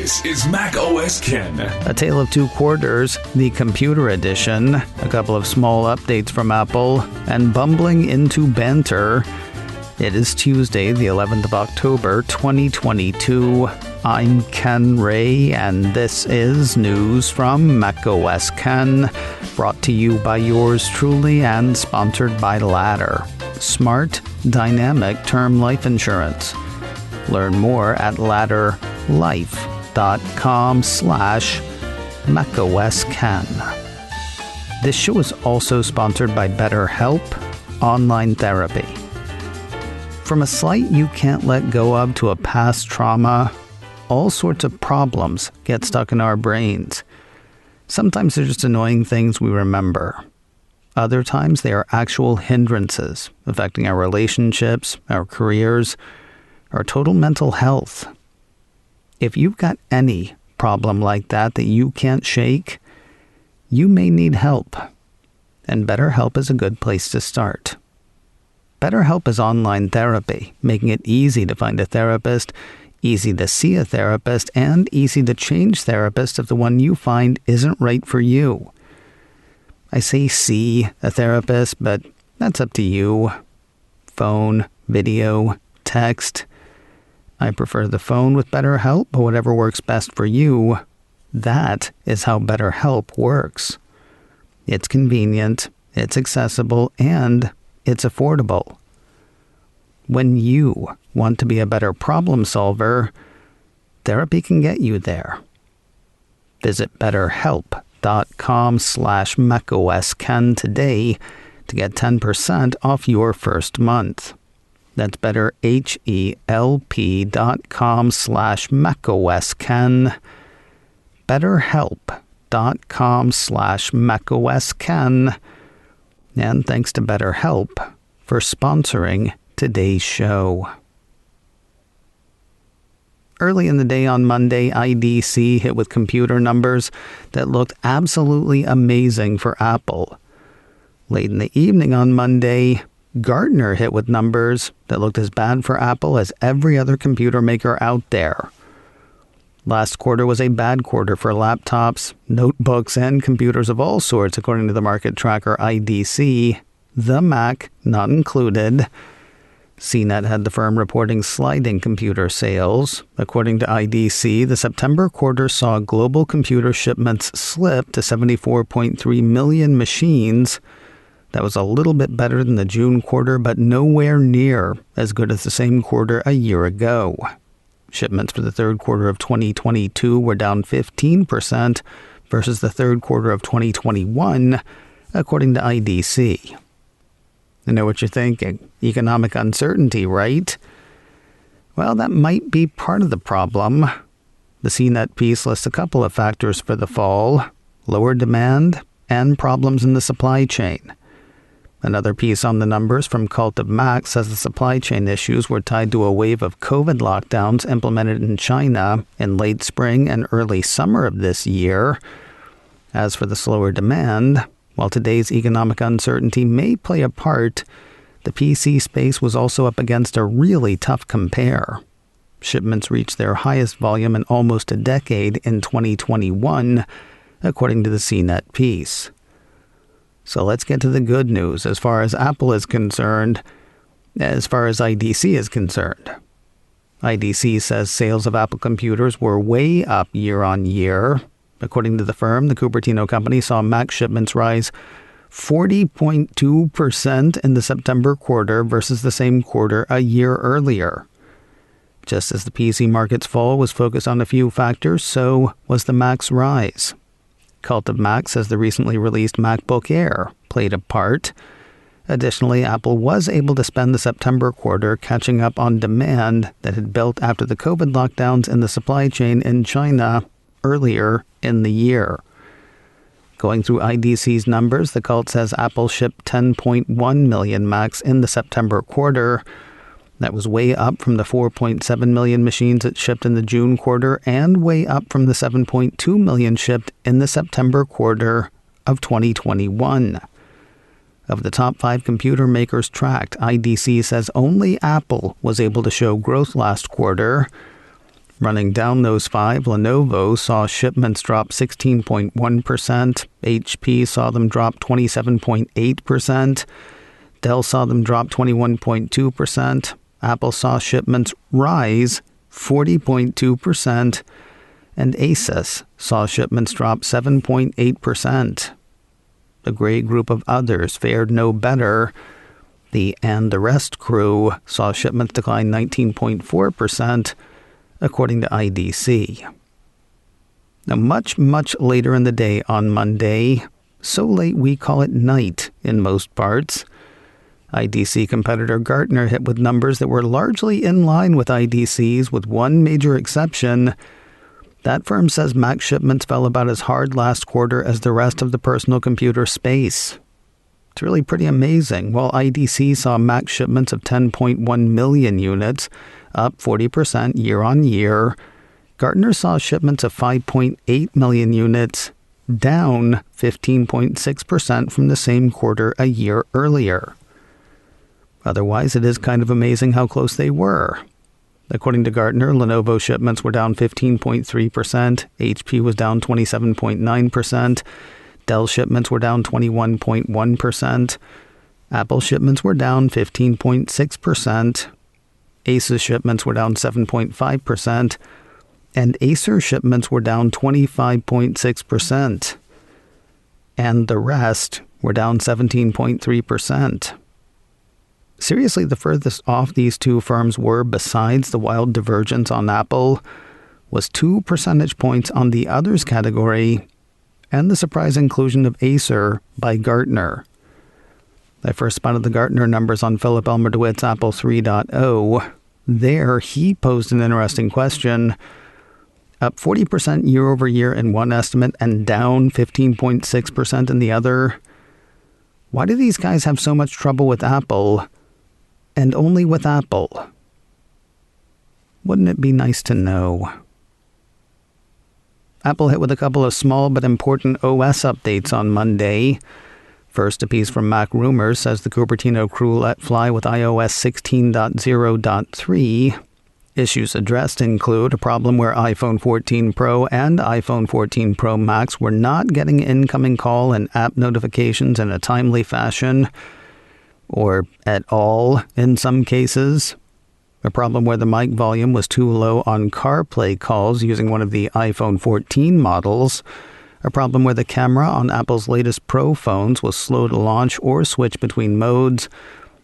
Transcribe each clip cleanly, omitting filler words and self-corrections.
This is macOS Ken. A Tale of Two Quarters, the Computer Edition, a couple of small updates from Apple, and bumbling into Banter. It is Tuesday, the 11th of October, 2022. I'm Ken Ray, and this is news from macOS Ken, brought to you by yours truly and sponsored by Ladder. Smart, dynamic term life insurance. Learn more at ladderlife.com/macOSKen. This show is also sponsored by BetterHelp Online Therapy. From a slight you can't let go of to a past trauma, all sorts of problems get stuck in our brains. Sometimes they're just annoying things we remember. Other times they are actual hindrances affecting our relationships, our careers, our total mental health. If you've got any problem like that you can't shake, you may need help. And BetterHelp is a good place to start. BetterHelp is online therapy, making it easy to find a therapist, easy to see a therapist, and easy to change therapist if the one you find isn't right for you. I say see a therapist, but that's up to you. Phone, video, text. I prefer the phone with BetterHelp, but whatever works best for you, that is how BetterHelp works. It's convenient, it's accessible, and it's affordable. When you want to be a better problem solver, therapy can get you there. Visit BetterHelp.com/macOSKen today to get 10% off your first month. That's BetterHelp.com/macOSKen. BetterHelp.com/macOSKen. And thanks to BetterHelp for sponsoring today's show. Early in the day on Monday, IDC hit with computer numbers that looked absolutely amazing for Apple. Late in the evening on Monday, Gartner hit with numbers that looked as bad for Apple as every other computer maker out there. Last quarter was a bad quarter for laptops, notebooks, and computers of all sorts, according to the market tracker IDC, the Mac not included. CNET had the firm reporting sliding computer sales. According to IDC, the September quarter saw global computer shipments slip to 74.3 million machines. That was a little bit better than the June quarter, but nowhere near as good as the same quarter a year ago. Shipments for the third quarter of 2022 were down 15% versus the third quarter of 2021, according to IDC. I know what you're thinking. Economic uncertainty, right? Well, that might be part of the problem. The CNET piece lists a couple of factors for the fall: lower demand and problems in the supply chain. Another piece on the numbers from Cult of Mac says the supply chain issues were tied to a wave of COVID lockdowns implemented in China in late spring and early summer of this year. As for the slower demand, while today's economic uncertainty may play a part, the PC space was also up against a really tough compare. Shipments reached their highest volume in almost a decade in 2021, according to the CNET piece. So let's get to the good news as far as Apple is concerned, as far as IDC is concerned. IDC says sales of Apple computers were way up year on year. According to the firm, the Cupertino company saw Mac shipments rise 40.2% in the September quarter versus the same quarter a year earlier. Just as the PC market's fall was focused on a few factors, so was the Mac's rise. Cult of Mac says the recently released MacBook Air played a part. Additionally, Apple was able to spend the September quarter catching up on demand that had built after the COVID lockdowns in the supply chain in China earlier in the year. Going through IDC's numbers, the Cult says Apple shipped 10.1 million Macs in the September quarter. That was way up from the 4.7 million machines it shipped in the June quarter and way up from the 7.2 million shipped in the September quarter of 2021. Of the top 5 computer makers tracked, IDC says only Apple was able to show growth last quarter. Running down those five, Lenovo saw shipments drop 16.1%, HP saw them drop 27.8%, Dell saw them drop 21.2%, Apple saw shipments rise 40.2%, and Asus saw shipments drop 7.8%. The gray group of others fared no better. The And the Rest crew saw shipments decline 19.4%, according to IDC. Now, much later in the day on Monday, so late we call it night in most parts, IDC competitor Gartner hit with numbers that were largely in line with IDC's, with one major exception. That firm says Mac shipments fell about as hard last quarter as the rest of the personal computer space. It's really pretty amazing. While IDC saw Mac shipments of 10.1 million units, up 40% year on year, Gartner saw shipments of 5.8 million units, down 15.6% from the same quarter a year earlier. Otherwise, it is kind of amazing how close they were. According to Gartner, Lenovo shipments were down 15.3%, HP was down 27.9%, Dell shipments were down 21.1%, Apple shipments were down 15.6%, Asus shipments were down 7.5%, and Acer shipments were down 25.6%, and the rest were down 17.3%. Seriously, the furthest off these two firms were, besides the wild divergence on Apple, was 2 percentage points on the others category and the surprise inclusion of Acer by Gartner. I first spotted the Gartner numbers on Philip Elmer-DeWitt's Apple 3.0. There, he posed an interesting question. Up 40% year over year in one estimate and down 15.6% in the other. Why do these guys have so much trouble with Apple, and only with Apple? Wouldn't it be nice to know? Apple hit with a couple of small but important OS updates on Monday. First, a piece from Mac Rumors says the Cupertino crew let fly with iOS 16.0.3. Issues addressed include a problem where iPhone 14 Pro and iPhone 14 Pro Max were not getting incoming call and app notifications in a timely fashion, or at all in some cases. A problem where the mic volume was too low on CarPlay calls using one of the iPhone 14 models. A problem where the camera on Apple's latest Pro phones was slow to launch or switch between modes.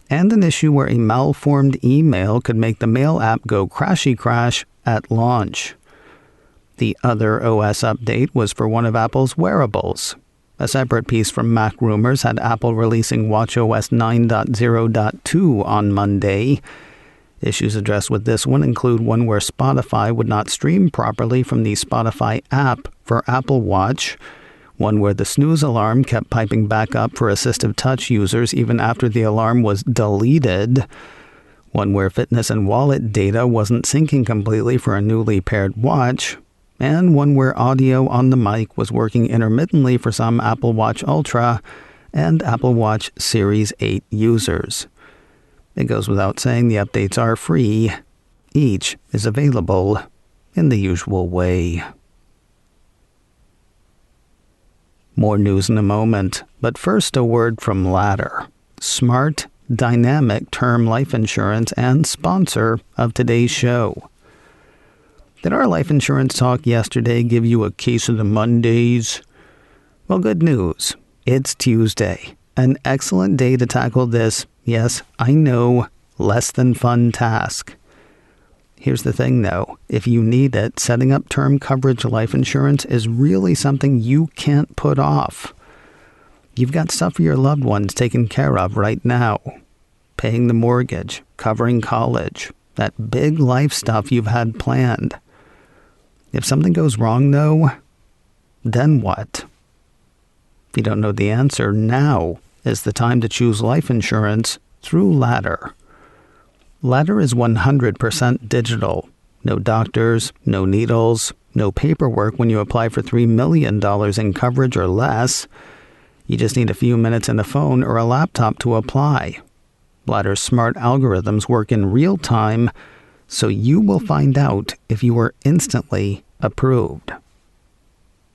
And an issue where a malformed email could make the Mail app go crashy crash at launch. The other OS update was for one of Apple's wearables. A separate piece from Mac Rumors had Apple releasing watchOS 9.0.2 on Monday. Issues addressed with this one include one where Spotify would not stream properly from the Spotify app for Apple Watch, one where the snooze alarm kept piping back up for assistive touch users even after the alarm was deleted, one where fitness and wallet data wasn't syncing completely for a newly paired watch, and one where audio on the mic was working intermittently for some Apple Watch Ultra and Apple Watch Series 8 users. It goes without saying the updates are free. Each is available in the usual way. More news in a moment, but first a word from Ladder, smart, dynamic term life insurance and sponsor of today's show. Did our life insurance talk yesterday give you a case of the Mondays? Well, good news. It's Tuesday. An excellent day to tackle this, yes, I know, less than fun task. Here's the thing, though. If you need it, setting up term coverage life insurance is really something you can't put off. You've got stuff for your loved ones taken care of right now. Paying the mortgage, covering college, that big life stuff you've had planned. If something goes wrong, though, then what? If you don't know the answer, now is the time to choose life insurance through Ladder. Ladder is 100% digital. No doctors, no needles, no paperwork when you apply for $3 million in coverage or less. You just need a few minutes and a phone or a laptop to apply. Ladder's smart algorithms work in real time, so you will find out if you were instantly approved.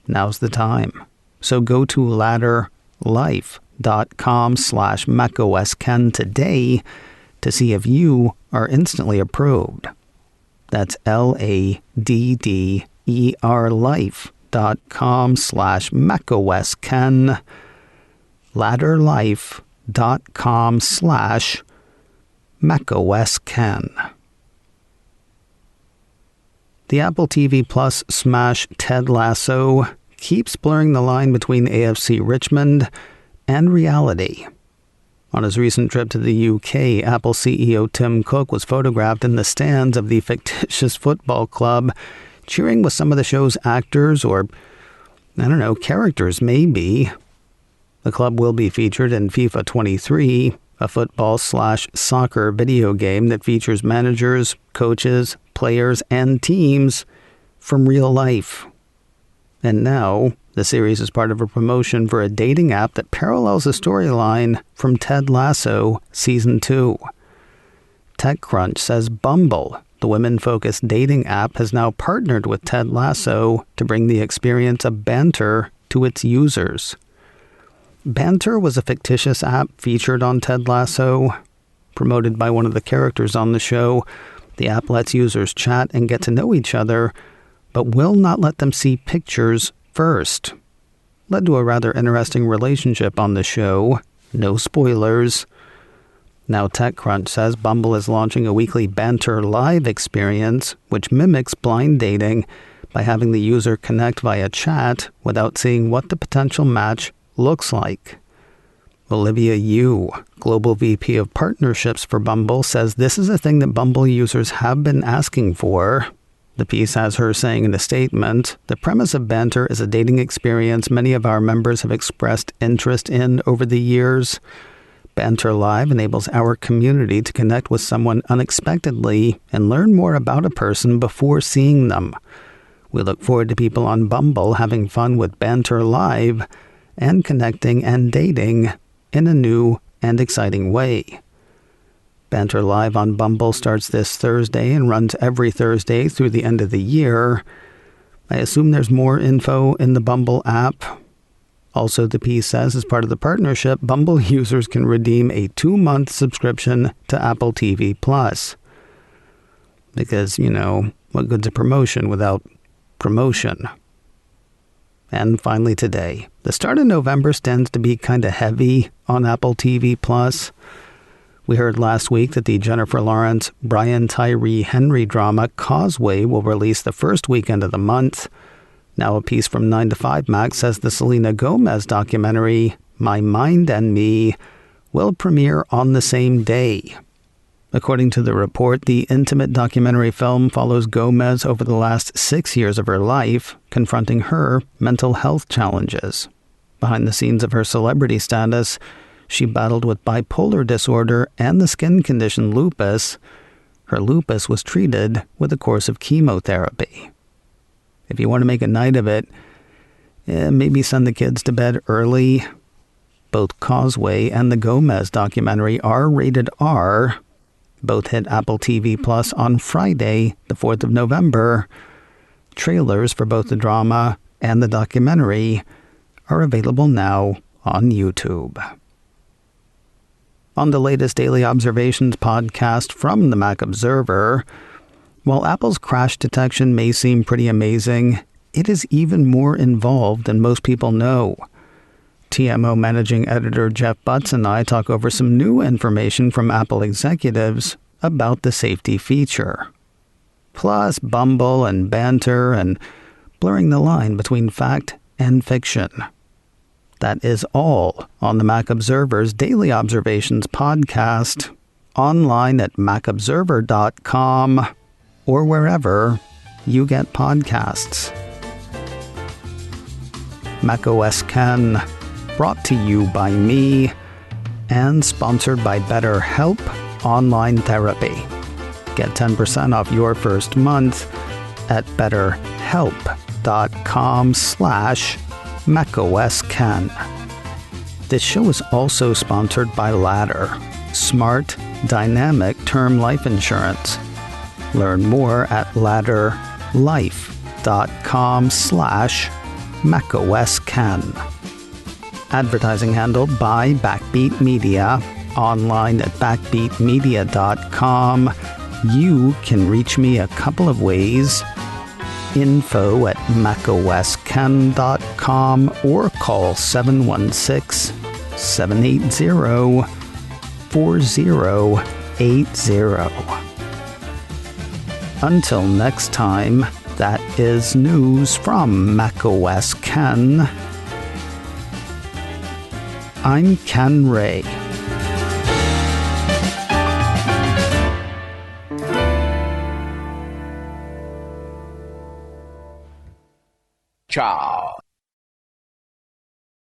Now's the time. So go to ladderlife.com/macOSKen today to see if you are instantly approved. That's LADDER life.com/macOSKen. ladderlife.com/macOSKen. The Apple TV Plus smash Ted Lasso keeps blurring the line between AFC Richmond and reality. On his recent trip to the UK, Apple CEO Tim Cook was photographed in the stands of the fictitious football club, cheering with some of the show's actors or, characters maybe. The club will be featured in FIFA 23, a football/soccer video game that features managers, coaches, players, and teams from real life. And now, the series is part of a promotion for a dating app that parallels the storyline from Ted Lasso Season 2. TechCrunch says Bumble, the women-focused dating app, has now partnered with Ted Lasso to bring the experience of Banter to its users. Banter was a fictitious app featured on Ted Lasso. Promoted by one of the characters on the show, the app lets users chat and get to know each other, but will not let them see pictures first. Led to a rather interesting relationship on the show. No spoilers. Now TechCrunch says Bumble is launching a weekly Banter live experience, which mimics blind dating by having the user connect via chat without seeing what the potential match looks like. Olivia Yu, Global VP of Partnerships for Bumble, says this is a thing that Bumble users have been asking for. The piece has her saying in a statement, "The premise of Banter is a dating experience many of our members have expressed interest in over the years. Banter Live enables our community to connect with someone unexpectedly and learn more about a person before seeing them. We look forward to people on Bumble having fun with Banter Live and connecting and dating in a new and exciting way." Banter Live on Bumble starts this Thursday and runs every Thursday through the end of the year. I assume there's more info in the Bumble app. Also, the piece says, as part of the partnership, Bumble users can redeem a 2-month subscription to Apple TV Plus. Because, what good's a promotion without promotion? And finally today, the start of November tends to be kind of heavy on Apple TV Plus. We heard last week that the Jennifer Lawrence, Brian Tyree Henry drama Causeway will release the first weekend of the month. Now a piece from 9 to 5 Max says the Selena Gomez documentary, My Mind and Me, will premiere on the same day. According to the report, the intimate documentary film follows Gomez over the last 6 years of her life, confronting her mental health challenges. Behind the scenes of her celebrity status, she battled with bipolar disorder and the skin condition lupus. Her lupus was treated with a course of chemotherapy. If you want to make a night of it, maybe send the kids to bed early. Both Causeway and the Gomez documentary are rated R. Both hit Apple TV Plus on Friday, the 4th of November. Trailers for both the drama and the documentary are available now on YouTube. On the latest Daily Observations podcast from the Mac Observer, while Apple's crash detection may seem pretty amazing, it is even more involved than most people know. TMO managing editor Jeff Butts and I talk over some new information from Apple executives about the safety feature. Plus Bumble and Banter and blurring the line between fact and fiction. That is all on the Mac Observer's Daily Observations podcast, online at macobserver.com or wherever you get podcasts. macOS Ken, brought to you by me and sponsored by BetterHelp Online Therapy. Get 10% off your first month at betterhelp.com/macOSKen. This show is also sponsored by Ladder, smart, dynamic term life insurance. Learn more at ladderlife.com/macOSken. Advertising handled by Backbeat Media. Online at backbeatmedia.com. You can reach me a couple of ways. info@macosken.com or call 716-780-4080. Until next time, that is news from macOS Ken. I'm Ken Ray. Ciao.